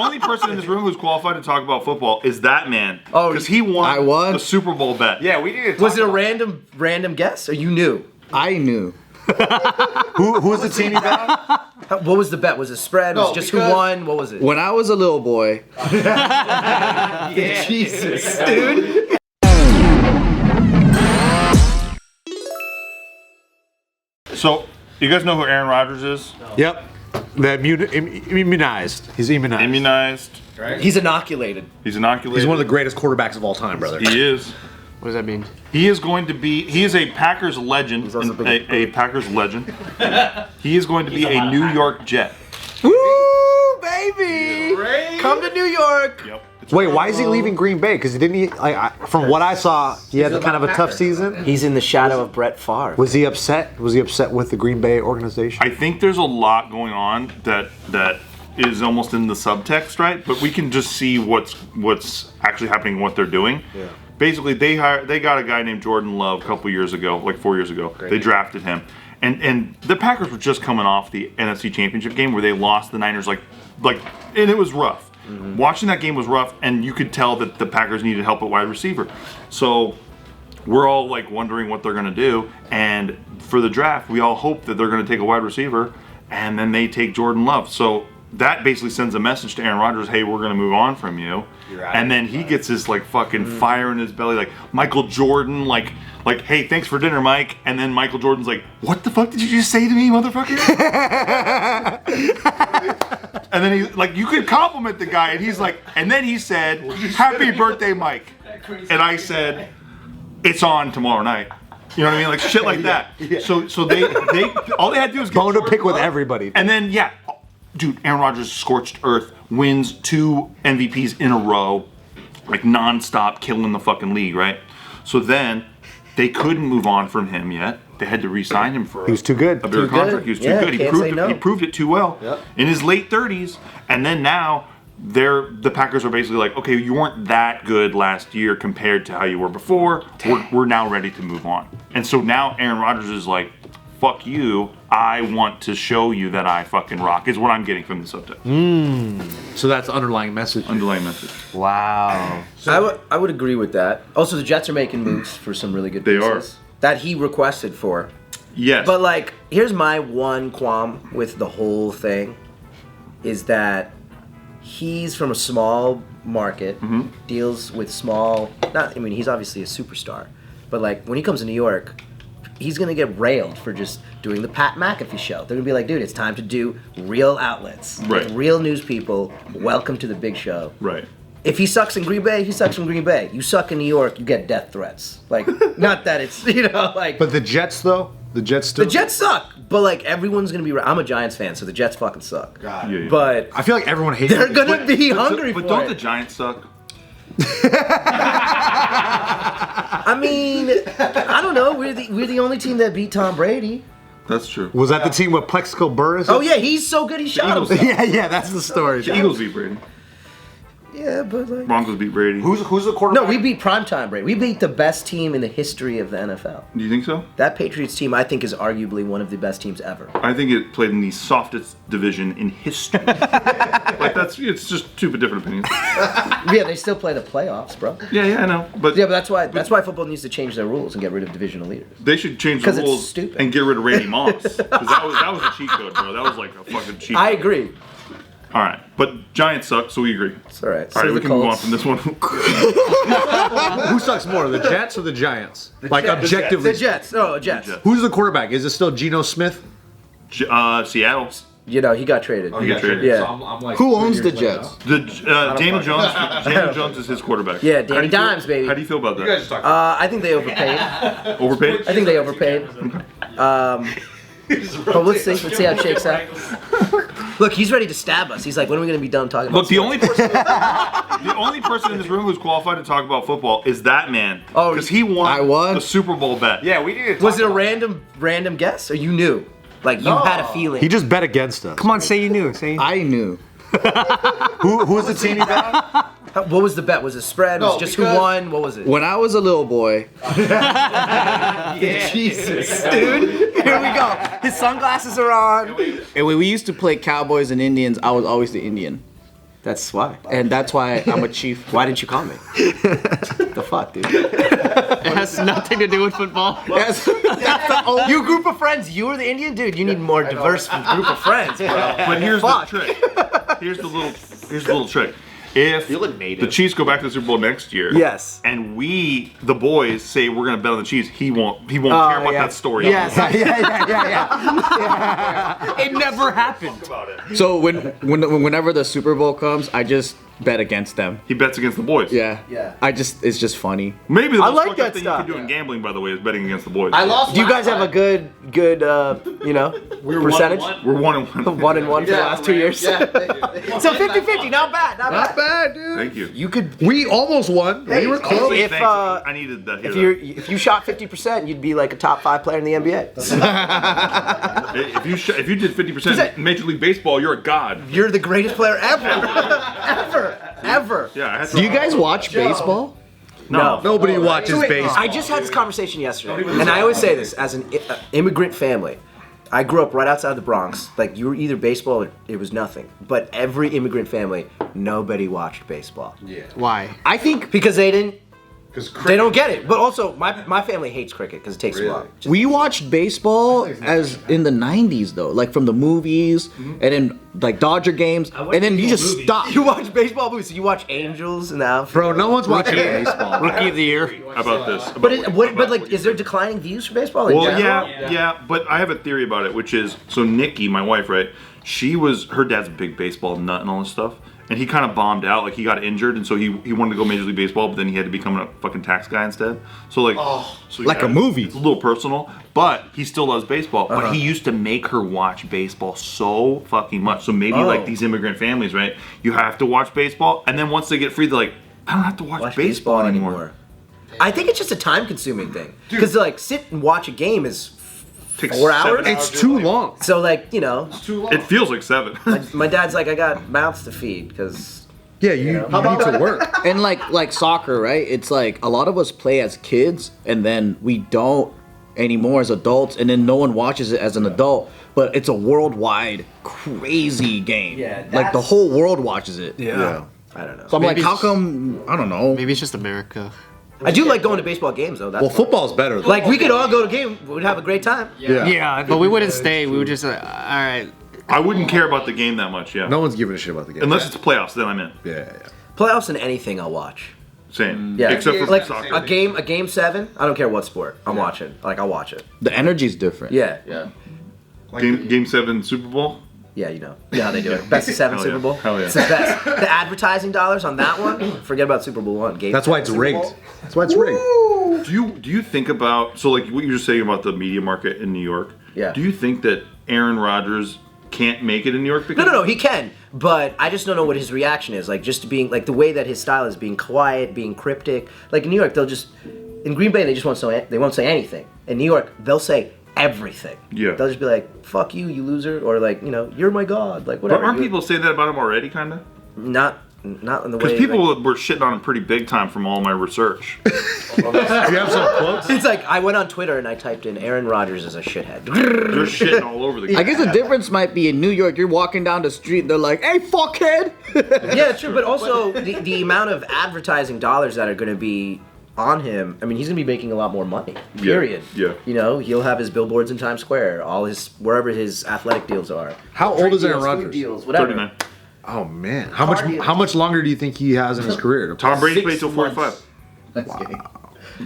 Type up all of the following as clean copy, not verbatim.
only person in this room who's qualified to talk about football is that man. Oh, because he won. I won. The Super Bowl bet. Yeah, we need to. Was it a random guess, or you knew? I knew. Who's the team you bet on? What was the bet? Was it spread? Was it just who won? What was it? When I was a little boy. Jesus, dude. So, you guys know who Aaron Rodgers is? Yep. Immunized. He's immunized. Immunized. He's inoculated. He's inoculated. He's one of the greatest quarterbacks of all time, brother. He is. What does that mean? He is going to be. He is a Packers legend. He's also A Packers legend. He is going to be a New York Jet. Woo, baby! Come to New York. Yep. Wait, why is he leaving Green Bay? Because didn't he? From what I saw, he had kind of a tough season. He's in the shadow of Brett Favre. Was he upset? Was he upset with the Green Bay organization? I think there's a lot going on that is almost in the subtext, right? But we can just see what's actually happening, what they're doing. Yeah. Basically, they got a guy named Jordan Love a couple years ago, like 4 years ago. They drafted him, and the Packers were just coming off the NFC Championship game where they lost the Niners, and it was rough. Mm-hmm. Watching that game was rough, and you could tell that the Packers needed help at wide receiver. So we're all like wondering what they're gonna do, and for the draft, we all hope that they're gonna take a wide receiver, and then they take Jordan Love. So that basically sends a message to Aaron Rodgers, hey, we're going to move on from you. And then he gets this like fucking fire in his belly, like Michael Jordan, like, hey, thanks for dinner, Mike. And then Michael Jordan's like, what the fuck did you just say to me, motherfucker? And then he, like, you could compliment the guy, and he's like, and then he said, happy birthday, Mike. And I said, it's on tomorrow night. You know what I mean? Like shit like that. Yeah. So they all they had to do was get Bone to pick with everybody. And then, yeah. Dude, Aaron Rodgers, scorched earth, wins 2 MVPs in a row, like nonstop, killing the fucking league, right? So then they couldn't move on from him yet. They had to re-sign him for he was too good. a bigger contract. He was too good. He proved it too well in his late 30s. And then now the Packers are basically like, okay, you weren't that good last year compared to how you were before. We're now ready to move on. And so now Aaron Rodgers is like, fuck you, I want to show you that I fucking rock, is what I'm getting from the subtext. So that's the underlying message. Underlying message. Wow. I would agree with that. Also, the Jets are making moves for some really good pieces. They are. That he requested for. Yes. But, like, here's my one qualm with the whole thing, is that he's from a small market, deals with small, he's obviously a superstar, but, like, when he comes to New York, he's going to get railed for just doing the Pat McAfee show. They're going to be like, dude, it's time to do real outlets. Right. Like, real news people. Welcome to the big show. Right. If he sucks in Green Bay, he sucks in Green Bay. You suck in New York, you get death threats. Like, not that it's, like... But the Jets, though? The Jets still... The Jets suck, but, like, everyone's going to be... I'm a Giants fan, so the Jets fucking suck. God. Yeah. But... I feel like everyone hates they're going to be hungry for it. But don't the Giants suck? I mean, I don't know. We're the only team that beat Tom Brady. That's true. Was that the team with Plexico Burris? Oh yeah, he's so good he shot himself. yeah, that's the story. The Eagles beat Brady. Yeah, but like... Broncos beat Brady. Who's the quarterback? No, we beat primetime Brady. We beat the best team in the history of the NFL. Do you think so? That Patriots team, I think, is arguably one of the best teams ever. I think it played in the softest division in history. It's just two different opinions. Yeah, they still play the playoffs, bro. Yeah, I know. But that's why football needs to change their rules and get rid of divisional leaders. They should change the rules stupid. and get rid of Randy Moss. Because that was a cheat code, bro. That was like a fucking cheat code. I agree. All right, but Giants suck, so we agree. It's all right. All right, we can move on from this one. Who sucks more, the Jets or the Giants? Objectively. The Jets. Oh, Jets. Who's the quarterback? Is it still Geno Smith? Seattle. You know, he got traded. He got traded. Yeah. So I'm like Who owns the Jets? Daniel Jones. Daniel Jones is his quarterback. Yeah, Danny Dimes, baby. How do you feel about that? You guys just talk. I think they overpaid. Overpaid? I think they overpaid. But let's see how it shakes out. Look, he's ready to stab us. He's like, when are we going to be done talking about Look, the only person in this room who's qualified to talk about football is that man. Oh, because he won. I won. The Super Bowl bet. Yeah, we need to Was it a random guess, or you knew? Like, you had a feeling? He just bet against us. Come on, say you knew. I knew. Who's the team you bet on? What was the bet? Was it spread? Was it just who won? What was it? When I was a little boy. Jesus, dude. Here we go. His sunglasses are on. And when we used to play Cowboys and Indians, I was always the Indian. That's why. and that's why I'm a chief. Why didn't you call me? The fuck, dude? It has nothing to do with football. Yes. You group of friends, you were the Indian dude. You need more diverse group of friends, bro. But here's Fuck. the trick. Here's the little trick. If You look native. the Chiefs go back to the Super Bowl next year, Yes. and we, the boys, say we're gonna bet on the Chiefs, he won't care about yeah. that story. Yes. It never happened. So whenever the Super Bowl comes, I just bet against them. He bets against the boys. Yeah. Yeah. It's just funny. Maybe the I most like fucked up that thing stuff. you could do in gambling, by the way, is betting against the boys. I lost. Do you guys have a good percentage? We're 1-1. 1-1 for the last 2 years. Yeah. So 50-50, not bad, not Not bad. bad, dude. Thank you. You could. We almost won. We were close. Honestly, If, thanks. uh, I needed that. If you shot 50%, you'd be like a top 5 player in the NBA. If you did 50% in Major League Baseball, you're a god. You're the greatest player ever, ever. Yeah. I had to, Do you guys watch baseball? No. Nobody watches Wait, baseball. I just had this conversation yesterday, and I always say this as an immigrant family. I grew up right outside the Bronx. Like, you were either baseball or it was nothing. But every immigrant family, nobody watched baseball Why? I think because they didn't. They don't get it. But also, my family hates cricket because it takes too long. we watched baseball as in the 90s though, like from the movies and then like Dodger games, and then you just stop. You watch baseball movies. So you watch Angels and that. Bro, no one's watching baseball. Rookie of the year. How about this? But like, is there declining views for baseball? In Well, general? yeah. But I have a theory about it, which is so Nikki, my wife, right? Her dad's a big baseball nut and all this stuff, and he kind of bombed out. Like he got injured, and so he wanted to go Major League Baseball, but then he had to become a fucking tax guy instead. So like, Like a movie. It's a little personal, but he still loves baseball. But he used to make her watch baseball so fucking much. So maybe like these immigrant families, right? You have to watch baseball, and then once they get free, they're like, I don't have to watch baseball anymore. I think it's just a time-consuming thing. Because like, sit and watch a game is Takes 4 7 hours? It's too long. So like, It feels like 7. my dad's like, I got mouths to feed because Yeah, you need to work. And like soccer, right? It's like a lot of us play as kids and then we don't anymore as adults, and then no one watches it as an adult. But it's a worldwide crazy game. Yeah, like the that's- whole world watches it. Yeah. I don't know. So I'm Maybe like, how it's- come? I don't know. Maybe it's just America. I do like going to baseball games though. That's Well, fun. football's better. Like we could all go to a game. We'd have a great time. Yeah. Yeah, but we wouldn't stay. We would just all right. I wouldn't care about the game that much, yeah. No one's giving a shit about the game. Unless it's playoffs, then I'm in. Yeah. Playoffs and anything I'll watch. Same. Yeah, Except for like soccer. a game 7. I don't care what sport. I'm watching. Like I'll watch it. The energy's different. Yeah. Game 7 Super Bowl. Yeah, you know how they do it. Best of 7 Hell Super yeah. Bowl. Hell yeah. It's the best. The advertising dollars on that one. Forget about Super Bowl 1. Game That's why 7 it's Super rigged. Bowl. That's why it's rigged. Do you think about, so like what you were saying about the media market in New York? Yeah. Do you think that Aaron Rodgers can't make it in New York? Because No, he can, but I just don't know what his reaction is. Like, just being, like, the way that his style is being quiet, being cryptic. Like, in New York, they'll just, in Green Bay, they won't say anything. In New York, they'll say everything. Yeah. They'll just be like, fuck you, you loser, or like, you're my god, like, But whatever. aren't people saying that about him already, kind of? Not in the way. Because people like, were shitting on him pretty big time from all my research. You have some quotes? it's like, I went on Twitter and I typed in, Aaron Rodgers is a shithead. They're shitting all over the I guess the difference might be in New York, you're walking down the street, they're like, hey, fuckhead! Yeah, true, but also the amount of advertising dollars that are going to be on him, I mean, he's going to be making a lot more money, period. Yeah. He'll have his billboards in Times Square, wherever his athletic deals are. How old is Aaron Deals, food Rodgers? Deals, whatever. 39. Oh man, Car deals. how much longer do you think he has in his career? Tom Brady 6 played till 45.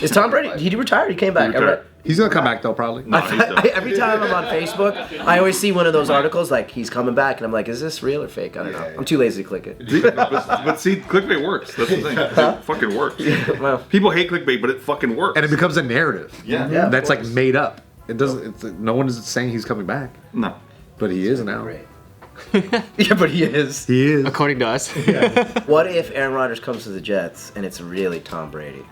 Is Tom Brady? He retired. He came back. He retired. He's gonna come back though, probably. No, he's done. Every time I'm on Facebook, I always see one of those articles like he's coming back, and I'm like, is this real or fake? I don't know. I'm too lazy to click it. but see, clickbait works. That's the thing. It fucking works. Well, People hate clickbait, but it fucking works. And it becomes a narrative. yeah. yeah, of That's like course. made up. It doesn't. No one is saying he's coming back, No. but he is now. Great. Yeah, but he is. He is. According to us. What if Aaron Rodgers comes to the Jets and it's really Tom Brady?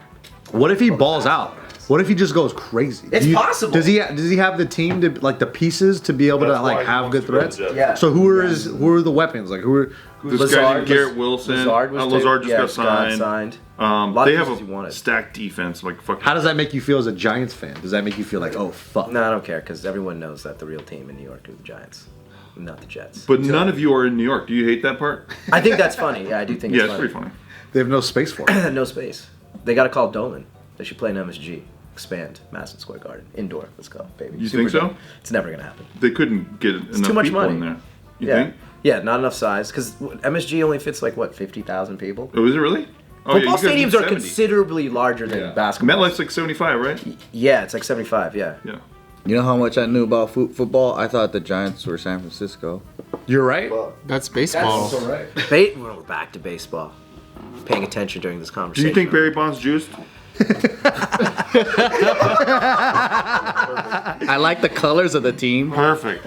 What if he balls out? What if he just goes crazy? It's possible. Does he have the team to like the pieces to be able to like have good threats? Yeah. So who are the weapons? Like who are? This guy named Garrett Wilson. Lazard just got signed. A lot They of have pieces he a wanted. stacked defense. Like fucking. How does that make you feel as a Giants fan? Does that make you feel like, oh fuck? No, I don't care because everyone knows that the real team in New York are the Giants. not the Jets. But none of you are in New York. Do you hate that part? I think that's funny. Yeah, I do think Yeah, it's it's funny. pretty funny. They have no space for it. No space. They got to call Dolan. They should play an MSG. Expand Madison Square Garden. Indoor. Let's go, baby. You think so? Superdome. It's never going to happen. They couldn't get enough too much people money. in there. You Yeah. think? Yeah, not enough size. Because MSG only fits like, what, 50,000 people? Oh, is it really? Oh, Football you guys did stadiums are 70. considerably larger than basketball. MetLife's like 75, right? Yeah, it's like 75, yeah. Yeah. You know how much I knew about football? I thought the Giants were San Francisco. You're right. That's baseball. We're back to baseball. Paying attention during this Do conversation. you think Barry Bonds juiced? I like the colors of the team. Perfect.